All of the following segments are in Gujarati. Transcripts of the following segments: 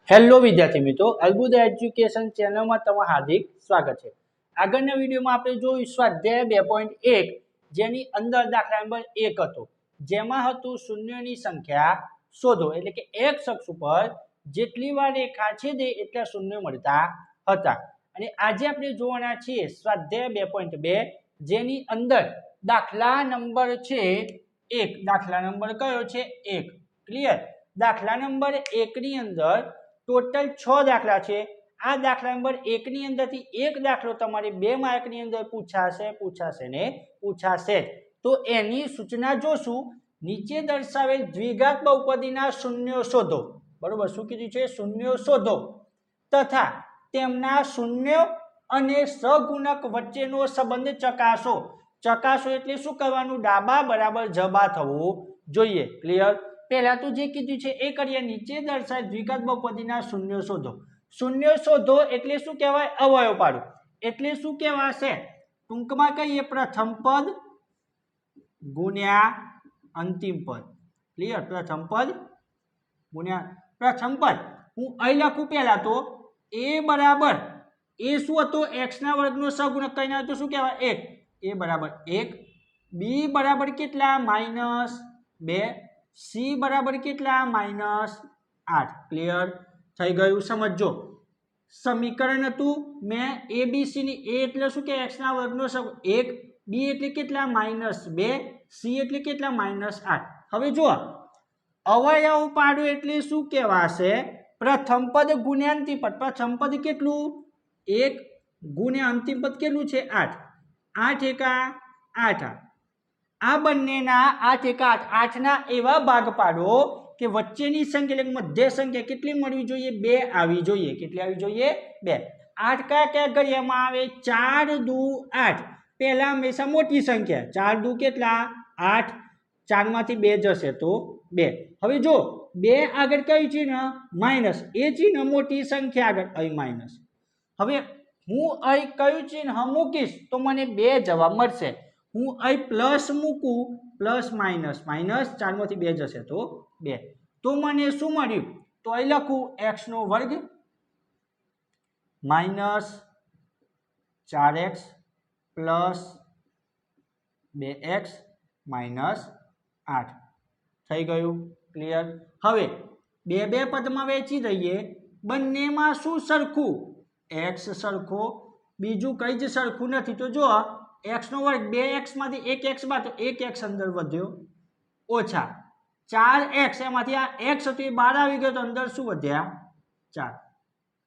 હેલો વિદ્યાર્થી મિત્રો, અલ્બુદા એજ્યુકેશન ચેનલમાં તમારું હાર્દિક સ્વાગત છે। આગળના વિડીયોમાં આપણે જોયું સ્વાધ્યાય 2.1 જેની અંદર દાખલા નંબર 1 હતો, જેમાં હતું શૂન્યની સંખ્યા શોધો, એટલે કે એક અક્ષ ઉપર જેટલી વાર રેખા છેદે એટલા શૂન્ય મળતા હતા। અને આજે આપણે જોવાના છીએ સ્વાધ્યાય 2.2 જેની અંદર દાખલા નંબર છે 1। દાખલા નંબર કયો છે? 1। ક્લિયર? દાખલા નંબર 1 ની અંદર टोटल 6 दाखला है। आ दाखला नंबर 1 ની અંદરથી એક દાખલો તમારે 2 માર્ક ની અંદર પૂછાશે। તો એની સૂચના જોશું। નીચે દર્શાવેલ દ્વિઘાત બહુપદીના શૂન્યો શોધો। બરોબર, શું કીધું છે? શૂન્યો શોધો તથા તેમના શૂન્યો અને સહગુણક વચ્ચેનો સંબંધ ચકાસો। ચકાસો એટલે શું કરવાનું? ડાબા બરાબર જબા થવું જોઈએ। ક્લિયર? पहला तो जे कीधुं छे ए करिए। नीचे दर्शावेल द्विघात बहुपदीना शून्य शोधो। शून्य शोधो एटले शुं कहेवाय? अवयव पाडो। एटले शुं कहेवाशे? टूंकमां कहीए प्रथम पद गुण्या अंतिम पद। क्लियर? प्रथम पद गुण्या प्रथम पद। हूँ अहीं लखुं पहेला तो ए बराबर ए शुं हतो? एक्स ना वर्गनो सहगुणक कहीने तो शुं कहेवाय? 1। ए बराबर 1। बी बराबर केटला? -2। सी बराबर केटला? -8। क्लियर? थई गयुं? समझो। समीकरण हतुं मैं ए बी सी नी ए एटले शुं के एक्स ना वर्गनो 1, बी एटले केटला? -2, सी एटले केटला? -8। हवे जो अवयव पाडो एटले शुं कहेवाशे? प्रथम पद गुण्या अंतिम पद। प्रथम पद केटलुं? 1 गुण्या अंतिम पद केटलुं छे? 8। 8 एका 8। आ बंनेना 8 एका 8। 8 ना एवा भाग पाडो के वच्चेनी संख्या એટલે મધ્ય સંખ્યા કેટલી મળવી જોઈએ? 2 આવી જોઈએ। કેટલી આવી જોઈએ? 2। 8 કયા કયા ઘડિયામાં આવે? 4 દુ 8। પહેલા હંમેશા મોટી સંખ્યા 4 દુ કેટલા? 8। 4 માંથી 2 જશે તો 2। હવે જો 2 આગળ કયું ચિહ્ન? માઈનસ। એ ચિહ્ન મોટી સંખ્યા આગળ અહીં માઈનસ। હવે હું અહીં કયું ચિહ્ન મૂકીશ તો મને 2 જવાબ મળશે। हूँ अहीं प्लस मूकूं, प्लस माइनस माइनस 4 मांथी 2 जशे तो 2। तो मने शुं मळ्युं? तो अहीं लखूं एक्स नो वर्ग minus 4x plus 2x minus 8 थई गयुं। क्लियर? हवे 2 पदमां वहेंची दईए। बंनेमां शुं सरखुं? एक्स सरखो, बीजुं कई ज सरखुं नथी। तो जो एक्स नो वर्ग 2x मांथी 1x बाद तो 1x अंदर वध्यो ओछा 4x एमांथी आ x हतो ए बहार आवी गयो तो अंदर शुं वध्या? 4।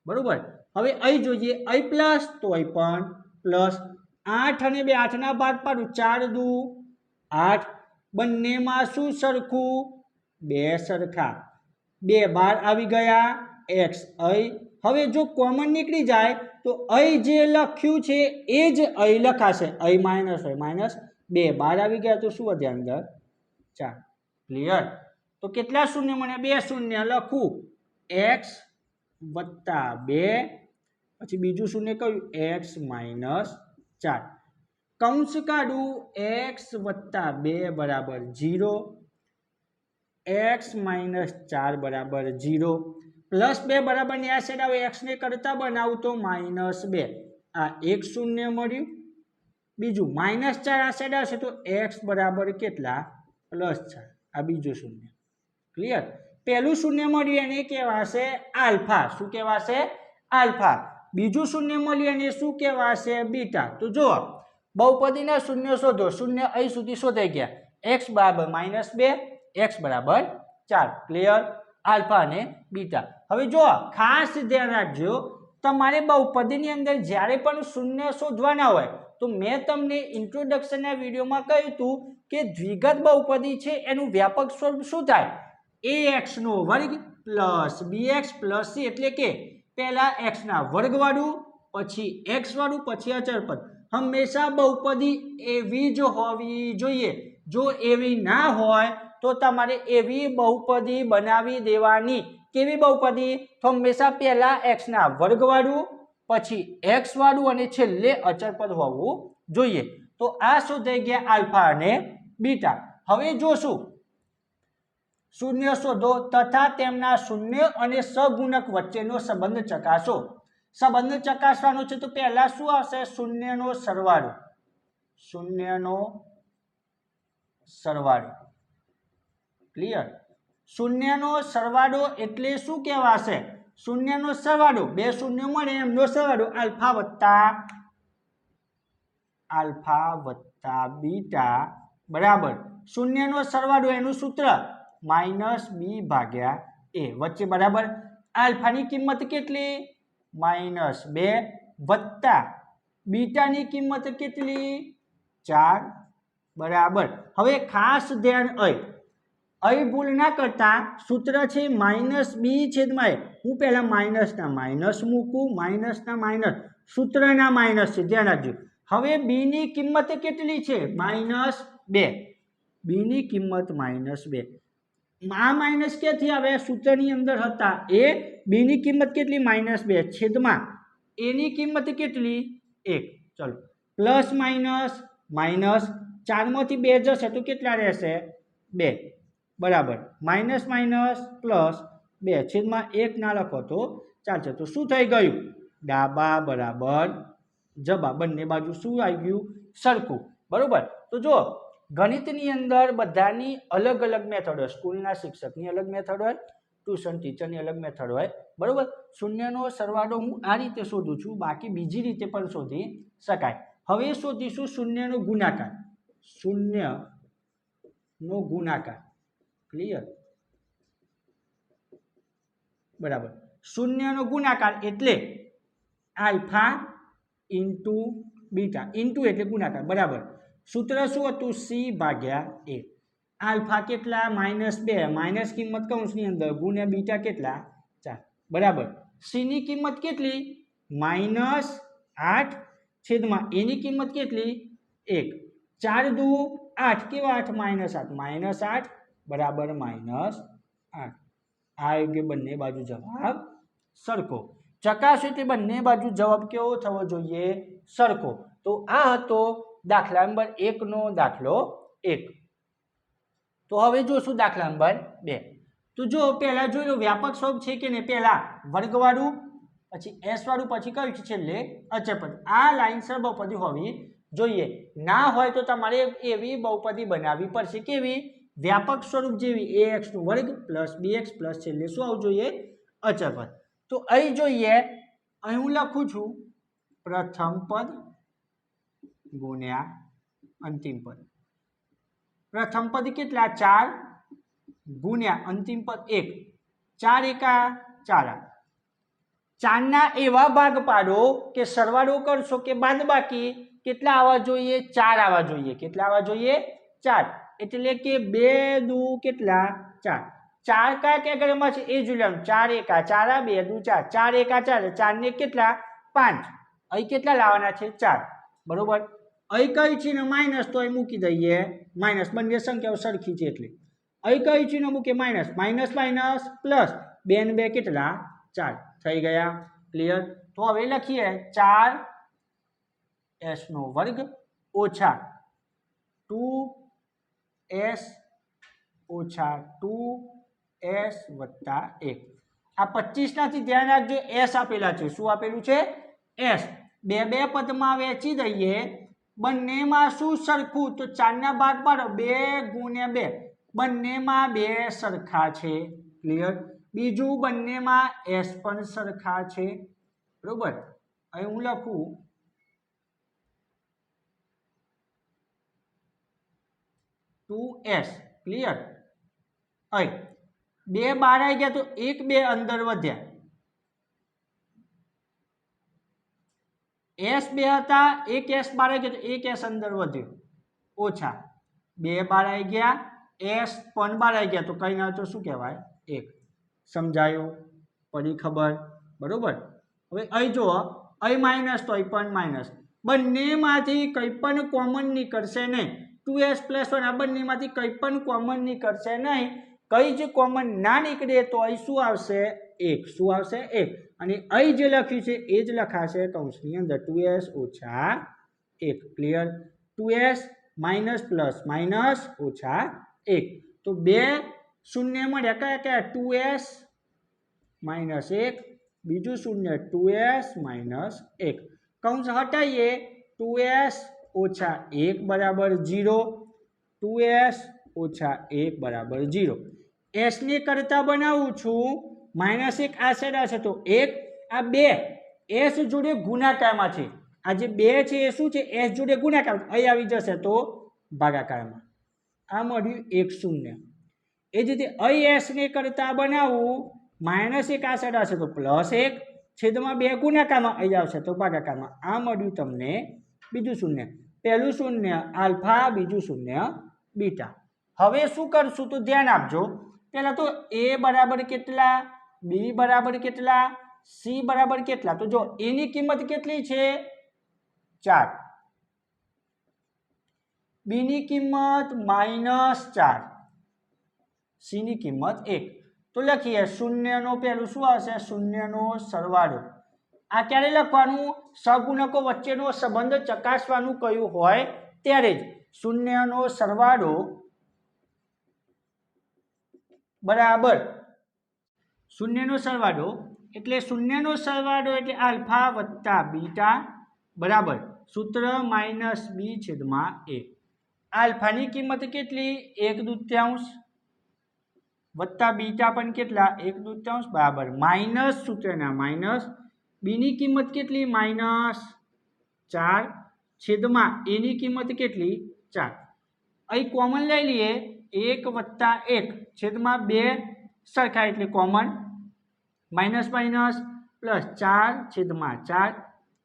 बरोबर। हवे अहीं जोईए, अहीं प्लस तो अहीं पण प्लस। 8 अने 2 8 ना भाग पाडुं 4 दू 8। बंनेमां शुं सरखुं? 2 सरखा। 2 बहार आवी गया x अहीं। हवे जो कॉमन निकली जाए तो अहीं जे लख्युं छे ए ज अहीं लखाशे। अहीं माइनस होय माइनस 2 बहार आवी गया तो शुं वध्या? अंदर 4। क्लियर? तो केटला शून्य मळे? 2 शून्य लखूं x + 2 पछी बीजुं शून्य कयुं? x - 4। कौंस काढुं x + 2 बराबर 0, x - 4 बराबर 0। +2 बराबर ने आ साइड आवे x ने करता बनावुं तो -2। आ एक शून्य मळ्युं। बीजुं -4 आ साइड आवशे तो x बराबर केटला? +4। आ बीजुं शून्य। क्लियर? पहेलुं शून्य मळ्युं एने कहेवाशे आल्फा। शुं कहेवाशे? आल्फा। बीजुं शून्य मळ्युं एने शुं कहेवाशे? बीटा। तो जो बहुपदीना शून्य शोधो। शून्य અહીં સુધી શોધાઈ ગયા। x बराबर -2, x बराबर 4। क्लियर? आल्फा ने बीटा। हवे जो खास ध्यान राखजो, तमारे बहुपदीनी अंदर ज्यारे पण शून्य शोधवाना होय तो मैं तमने इंट्रोडक्शनना विडियोमां कह्युं हतुं के द्विघात बहुपदी छे एनुं व्यापक स्वरूप शुं थाय? ax नो वर्ग प्लस bx प्लस c। एटले के पहेला x ना वर्ग वाळुं, पछी x वाळुं, पछी अचल पद। हमेशा बहुपदी एवी ज होवी जोईए। जो एवी ना होय तो तमारे एवी बहुपदी बनावी देवानी। केवी बहुपदी? तो हमेशा पहेला x ना वर्ग वाळुं, पछी x वाळुं अने छेल्ले अचल पद होवुं जोईए। तो आ शोधाई गया अल्फा अने बीटा। हवे जोशुं શૂન્ય શોધો તથા તેમના શૂન્ય અને સગુણક વચ્ચેનો સંબંધ ચકાસો. સંબંધ ચકાસવાનો છે તો પહેલા શું આવશે? શૂન્યનો સરવાળો. શૂન્યનો સરવાળો. ક્લિયર? શૂન્યનો સરવાળો એટલે શું કહેવાશે? શૂન્યનો સરવાળો, બે શૂન્ય મળે એમનો સરવાળો આલ્ફા વત્તા બીટા બરાબર શૂન્યનો સરવાળો, એનું સૂત્ર -b/a વચ્ચે બરાબર. આલ્ફાની કિંમત કેટલી? -2 વત્તા બીટાની કિંમત કેટલી? 4 બરાબર. હવે ખાસ ધ્યાન અહીં ભૂલ ના કરતા. સૂત્ર છે -b/a. હું પહેલા માઇનસના માઇનસ મૂકું, માઇનસના માઇનસ, સૂત્રના માઇનસ છે, ધ્યાન રાખજો. હવે બી ની કિંમત કેટલી છે? -2. બી ની કિંમત -2. આ માઇનસ ક્યાંથી આવે? સૂત્રની અંદર હતા એ. બી ની કિંમત કેટલી? -2 છેદમાં એ ની કિંમત કેટલી? 1. ચલો પ્લસ માઇનસ માઇનસ, 4 માંથી 2 જશે તો કેટલા રહેશે? 2 બરાબર. માઇનસ માઇનસ પ્લસ 2 છેદમાં 1 ના લખો તો ચાલશે. તો શું થઈ ગયું? ડાબા બરાબર જબા, બંને બાજુ શું આવી ગયું? સરખું. બરોબર. તો જો ગણિતની અંદર બધાની અલગ અલગ મેથડ હોય. સ્કૂલના શિક્ષકની અલગ મેથડ હોય, ટ્યુશન ટીચરની અલગ મેથડ હોય. બરોબર. શૂન્યનો સરવાળો હું આ રીતે શોધું છું, બાકી બીજી રીતે પણ શોધી શકાય. હવે શોધીશું શૂન્યનો ગુણાકાર. શૂન્યનો ગુણાકાર. ક્લિયર? બરાબર. શૂન્યનો ગુણાકાર એટલે આલ્ફા ઇન્ટુ બીટા. ઇન્ટુ એટલે ગુણાકાર બરાબર. સૂત્ર શું હતું? c/a. આલ્ફા કેટલા? -2 માઇનસ કિંમત કૌંસની અંદર ગુણ્યા બીટા કેટલા? 4 બરાબર. સી ની કિંમત કેટલી? -8 છેદમાં એની કિંમત કેટલી? 1. 4 દુ 8. કેવા 8? -8. -8 બરાબર -8. આ યોગ્ય બંને બાજુ જવાબ સરખો. ચકાસો એટલે બંને બાજુ જવાબ કેવો થવો જોઈએ? સરખો. તો આ હતો દાખલા નંબર 1 નો દાખલો 1. તો હવે જોશું દાખલા નંબર 2. તો જો પહેલા જોઈ લો વ્યાપક સ્વરૂપ છે કે નહીં. પહેલા વર્ગવાળું, પછી એસ વાળું, પછી કયું છે છેલ્લે અચળપદ. આ લાઈનસર બહુપદી હોવી જોઈએ. ના હોય તો તમારે એવી બહુપદી બનાવવી પડશે. કેવી? વ્યાપક સ્વરૂપ જેવી ax² + bx + છેલ્લે શું આવવું જોઈએ? અચળપદ. તો અહીં જોઈએ, અહીં હું લખું છું પ્રથમ પદ ગુણ્યા અંતિમ પદ. પ્રથમ પદ કેટલા? 4 ગુણ્યા અંતિમ પદ 1. 4 એકા 4. 4 ના એવા ભાગ પાડો કે સરવાળો કરશો કે બાદબાકી કેટલા આવવા જોઈએ? 4 આવવા જોઈએ. કેટલા આવવા જોઈએ? 4. એટલે કે 2 દુ કેટલા? 4. 4 કયા ઘરમાં છે એ જોઈ લેવાનું. 4 એકા 4, 2 દુ 4. 4 એકા 4, 4 ને કેટલા? 5. અહીં કેટલા લાવવાના છે? 4. બરોબર. અહીં કઈ છે ને માઇનસ, તો અહીં મૂકી દઈએ માઇનસ. બંને સંખ્યાઓ સરખી છે એટલે. અહીં કઈ છે ને મૂકે માઇનસ. માઇનસ માઇનસ પ્લસ 2 ને 2 કેટલા? 4. થઈ ગયા? ક્લિયર? તો હવે લખીએ 4s² ઓછા 2s ઓછા 2s વત્તા 1. આ 25 નાથી ધ્યાન રાખજો, s આપેલા છે. શું આપેલું છે? s. બે પદમાં વહેંચી દઈએ. બંનેમાં શું સરખું? તો 4 ના ભાગ પાડો. 2 ગુણ્યા 2. બંનેમાં 2 સરખા છે. ક્લિયર? બીજું બંનેમાં s પણ સરખા છે. બરોબર. અહીં હું લખું 2s. ક્લિયર? અહીં 2 બહાર આવી ગયા તો 1 2 અંદર વધ્યા. s 2 હતા, 1 s બહાર આવી ગયા તો 1 s અંદર વધ્યો. ઓછા 2 બહાર આવી ગયા, s પણ બહાર આવી ગયા તો કઈ ના તો શું કહેવાય? 1. સમજાયું? પડી ખબર? બરોબર. હવે અહીં જુઓ, અહીં માઇનસ તો અહીં પણ માઇનસ. બંનેમાંથી કંઈ પણ કોમન નીકળશે નહીં. 2s + 1 આ બંનેમાંથી કંઈ પણ કોમન નીકળશે નહીં. કઈ જ કોમન ના નીકળે તો અહીં શું આવશે? 1. શું આવશે? 1. અને અહીં જે લખ્યું છે એ જ લખાશે કૌંસની અંદર 2s ઓછા 1. Clear? 2s minus plus minus ઓછા 1. તો 2 શૂન્ય મળ્યા કયા કયા 2s માઇનસ 1, બીજું શૂન્ય 2s માઇનસ 1, કૌંસ હટાવીએ 2s ઓછા 1 બરાબર 0, 2s ઓછા 1 બરાબર 0. s ને કરતા બનાવું છું માઇનસ 1 આ સાઈડ આવશે તો 1 આ 2 s જોડે ગુણાકારમાં છે, આ જે 2 છે એ શું છે s જોડે ગુણાકાર, અહીં આવી જશે તો ભાગાકારમાં, આ મળ્યું 1 0. એ જ રીતે અહીં s ને કરતા બનાવું માઇનસ 1 આ સાઈડ આવશે તો પ્લસ 1 છેદમાં 2 ગુણાકારમાં, અહીં આવશે તો ભાગાકારમાં, આ મળ્યું તમને બીજું શૂન્ય. પહેલું શૂન્ય આલ્ફા, બીજું શૂન્ય બીટા. હવે શું કરશું તો ધ્યાન આપજો, પહેલા તો a બરાબર કેટલા, b બરાબર કેટલા, c બરાબર કેટલા, તો જો a ની કિંમત કેટલી છે 4, b ની કિંમત -4, c ની કિંમત 1. તો લખીએ શૂન્યનો પહેલું શું આવશે, શૂન્યનો સરવાળો. આ ક્યારે લખવાનું, સહગુણકો વચ્ચેનો સંબંધ ચકાસવાનું કયું હોય ત્યારે જ. શૂન્યનો સરવાળો બરાબર શૂન્યનો સરવાળો એટલે આલ્ફા વત્તા બીટા બરાબર સૂત્ર -b/a. આલ્ફાની કિંમત કેટલી 1/2 વત્તા બીટા પણ કેટલા 1/2 બરાબર માઇનસ સૂત્રના માઇનસ, બીની કિંમત કેટલી -4 છેદમાં a ની કિંમત કેટલી 4. અહીં કોમન લઈ લઈએ 1 વત્તા 1 છેદમાં 2 સરખા એટલે કોમન, માઇનસ માઇનસ પ્લસ 4 છેદમાં 4,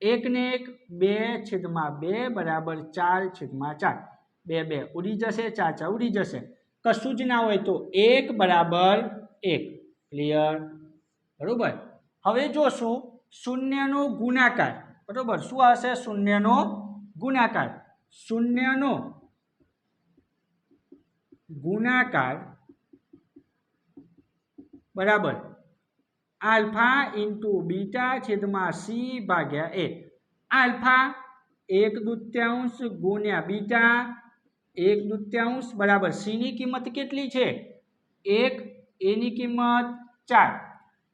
1 ને 1 2 છેદમાં 2 બરાબર 4 છેદમાં 4, 2 2 ઉડી જશે, 4 4 ઉડી જશે, કશું જ ના હોય તો 1 બરાબર 1. ક્લિયર? બરોબર. હવે જોશું શૂન્યનો ગુણાકાર. બરોબર, શું આવશે શૂન્યનો ગુણાકાર. શૂન્યનો ગુણાકાર બરાબર આલ્ફા ઇન્ટુ બીટા છેદમાં સી ભાગ્યા એ. આલ્ફા 1/2 ગુણ્યા બીટા 1/2 બરાબર સી ની કિંમત કેટલી છે 1, એ ની કિંમત 4,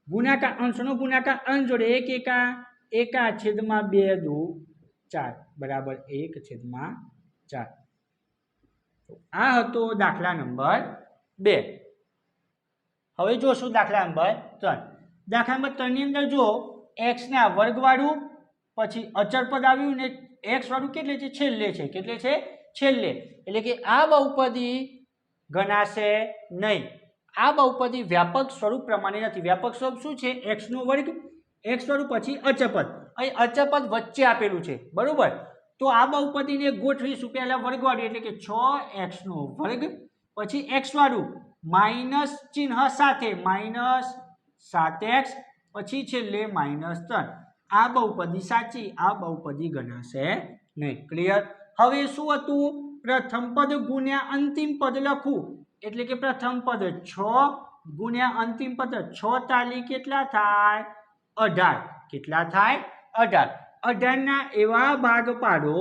ગુણાકાર અંશનો ગુણાકાર અંશ જોડે 1 એકા એકા છેદમાં 2 દુ 4 બરાબર 1/4. આ હતો દાખલા નંબર 2. હવે જોશું દાખલા નંબર 3. દાખલા નંબર 3 ની અંદર જો x ના વર્ગ વાળું પછી અચળ પદ આવ્યું ને x વાળું કેટલે છે છેલ્લે છે, કેટલે છે છેલ્લે, એટલે કે આ બહુપદી ગણાશે નહીં. આ બહુપદી વ્યાપક સ્વરૂપ પ્રમાણે નથી. વ્યાપક સ્વરૂપ શું છે x નો વર્ગ, x વાળું પછી અચળ પદ, અહીં અચળ પદ વચ્ચે આપેલું છે બરોબર. તો આ બહુપદીને ગોઠવીશું પહેલા વર્ગવાળું એટલે કે 6x નો વર્ગ પછી x વાળું માઇનસ ચિહ્ન સાથે -7x પછી છેલ્લે -3. આ બહુપદી સાચી, આ બહુપદી ગણાશે નહીં. ક્લિયર? હવે શું હતું, પ્રથમ પદ ગુણ્યા અંતિમ પદ લખવું એટલે કે પ્રથમ પદ 6 ગુણ્યા અંતિમ પદ 6 તાલી કેટલા થાય 18. કેટલા થાય 18. 18 ના એવા ભાગ પાડો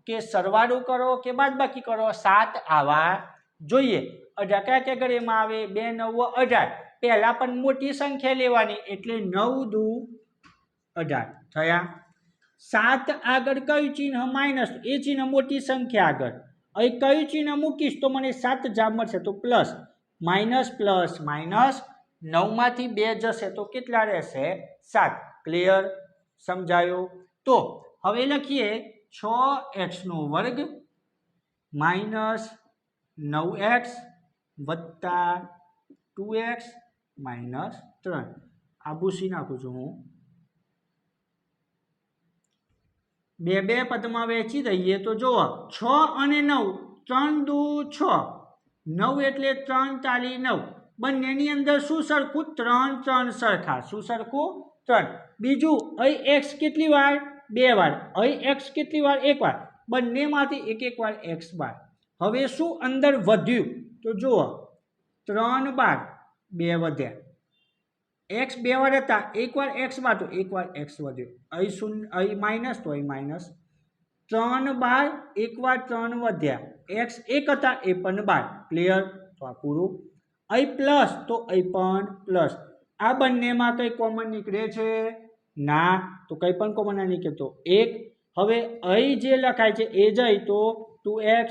કે સરવાળો કરો કે બાદબાકી કરો 7 આવવા જોઈએ. 18 કયા કયા ઘરેમાં આવે 2 9 18. પહેલા પણ મોટી સંખ્યા લેવાની એટલે 9 દુ 18 થયા. 7 આગળ કયું ચિહ્ન માઇનસ, એ ચિહ્ન મોટી સંખ્યા આગળ, અહીં કયું ચિહ્ન મૂકીશ તો મને 7 જવાબ મળશે તો પ્લસ માઇનસ પ્લસ માઇનસ 9 માંથી 2 જશે તો કેટલા રહેશે 7. ક્લિયર? સમજાયો? તો હવે લખીએ 6x નો વર્ગ માઇનસ 9x વત્તા 2x માઇનસ 3. આ ભૂસી નાખું છું હું. 2 2 પદમાં વહેંચી દઈએ તો જુઓ 6 અને 9 3 દુ 6, 9 એટલે 3 તાલી 9. બંનેની અંદર શું સરખું 3 3 સરખા. શું સરખું 3. બીજું અહીં x કેટલી વાર 2 વાર, અહીં x કેટલી વાર 1 વાર, બંનેમાંથી એક એક વાર x બાર. હવે શું અંદર વધ્યું તો જુઓ 3 બાર 2 વધ્યા, x 2 વાર હતા, એક વાર x બાર તો એક વાર x વધ્યો, અહીં શૂન્ય અહીં માઇનસ તો અહીં માઇનસ. 3 બાર એક વાર 3 વધ્યા, x 1 હતા એ પણ બાર. ક્લિયર? તો આ પૂરું. અહીં પ્લસ તો અહીં પણ પ્લસ. આ બંનેમાં કંઈ કોમન નીકળે છે? ના, તો કંઈ પણ કોમન ના નીકળે તો 1. હવે અહીં જે લખાય છે એ જાય તો 2x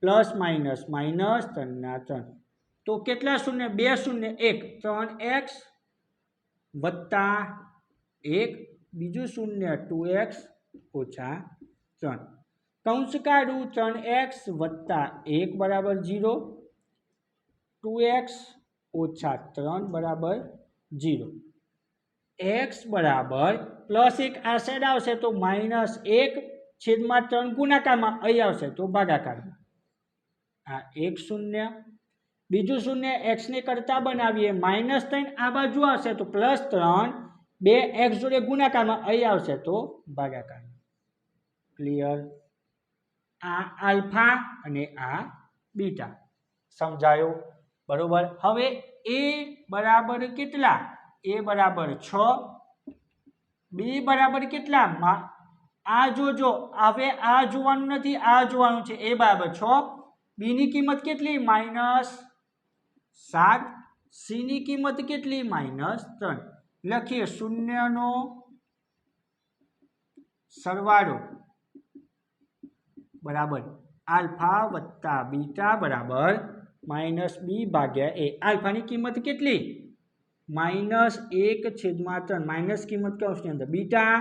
પ્લસ માઇનસ માઇનસ 3/3. તો કેટલા શૂન્ય? 2 શૂન્ય 1, 3x વત્તા 1, બીજું શૂન્ય 2x ઓછા 3. કૌંસ કાઢું 3x વત્તા 1 બરાબર 0, 2x ઓછા 3 બરાબર 0. x બરાબર પ્લસ 1 આ સાઈડ આવશે તો -1/3 ગુણાકારમાં અહીં આવશે તો ભાગાકારમાં. આ 1 શૂન્ય, બીજું શૂન્ય x ને કરતા બનાવીએ -3 આ બાજુ આવશે તો +3, 2x જોડે ગુણાકારમાં અહીં આવશે તો ભાગાકારમાં. ક્લિયર? આ આલ્ફા અને આ બીટા સમજાયું? બરોબર. હવે a બરાબર કેટલા? a બરાબર 6, b બરાબર કેટલા? આ જોજો, હવે આ જોવાનું નથી, આ જોવાનું છે. a બરાબર 6, b ની કિંમત કેટલી? -7, c ની કિંમત કેટલી? -3. લખીએ શૂન્યનો સરવાળો બરાબર આલ્ફા વત્તા બીટા બરાબર -b ભાગ્યા a. આલ્ફાની કિંમત કેટલી? -1/3, માઇનસ કિંમત કૌંસની અંદર, બીટા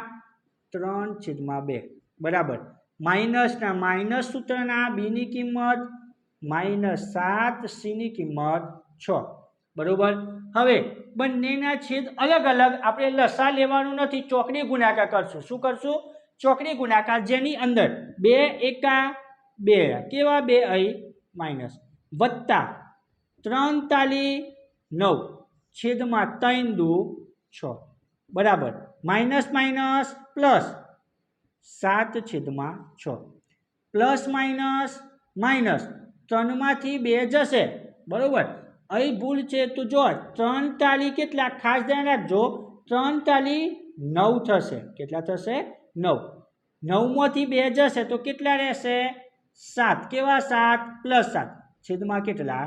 3/2 બરાબર માઇનસના માઇનસ સૂત્રના b ની કિંમત -7, c ની કિંમત 6. બરોબર. હવે બંનેના છેદ અલગ અલગ, આપણે લસા લેવાનું નથી, ચોકડી ગુણાકાર કરશું. શું કરશું? ચોકડી ગુણાકાર, જેની અંદર 2 એકા 2, કેવા 2 અહીં માઇનસ, વત્તા 3 તાલી 9 છેદમાં 3 દુ 6 બરાબર minus minus plus 7/6 plus minus minus 3માંથી 2 જશે. બરોબર. અહીં ભૂલ છે તો જો 3 તાલી કેટલા? ખાસ ધ્યાન રાખજો, 3 તાલી 9 થશે. કેટલા થશે? 9. 9માંથી 2 જશે તો કેટલા રહેશે? 7. કેવા 7? +7 છેદમાં કેટલા?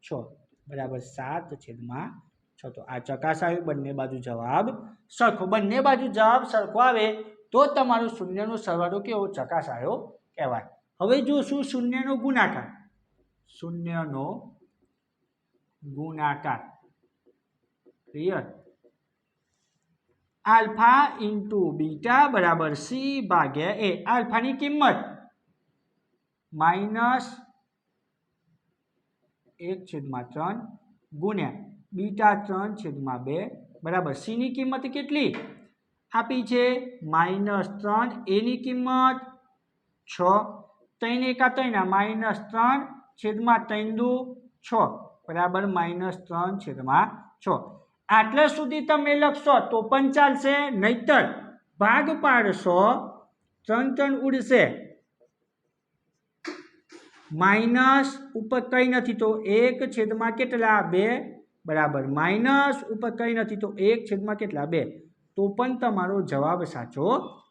6 બરાબર 7/6. તો આ ચકાસાયું, બંને બાજુ જવાબ સરખો. બંને બાજુ જવાબ સરખો આવે તો તમારું શૂન્યનો સરવાળો કેવો? ચકાસાયો કહેવાય. હવે જોશું શૂન્યનો ગુણાકાર. શૂન્યનો ગુણાકાર. ક્લિયર? આલ્ફા ઇન્ટુ બીટા બરાબર c ભાગ્યા a. આલ્ફાની કિંમત -1/3 ગુણ્યા બીટા 3/2 બરાબર c ની કિંમત કેટલી આપી છે? -3. a ની કિંમત 6, 3 એકા 3 -3/3 દુ 6 બરાબર -3/6. આટલા સુધી તમે લખશો તો પણ ચાલશે, નહીતર ભાગ પાડશો 3 ઉડશે, માઇનસ ઉપર કઈ નથી તો 1/ કેટલા? 2 બરાબર માઇનસ ઉપર કઈ નથી તો 1/ કેટલા? 2. તો પણ તમારો જવાબ સાચો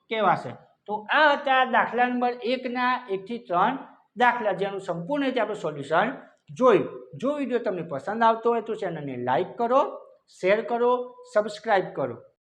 કહેવાશે. તો આ હતા દાખલા નંબર 1ના 1 થી 3 દાખલા, જેનું સંપૂર્ણ રીતે આપણે સોલ્યુશન જોયું. જો વિડીયો તમને પસંદ આવતો હોય તો ચેનલને લાઈક કરો, શેર કરો, સબસ્ક્રાઈબ કરો.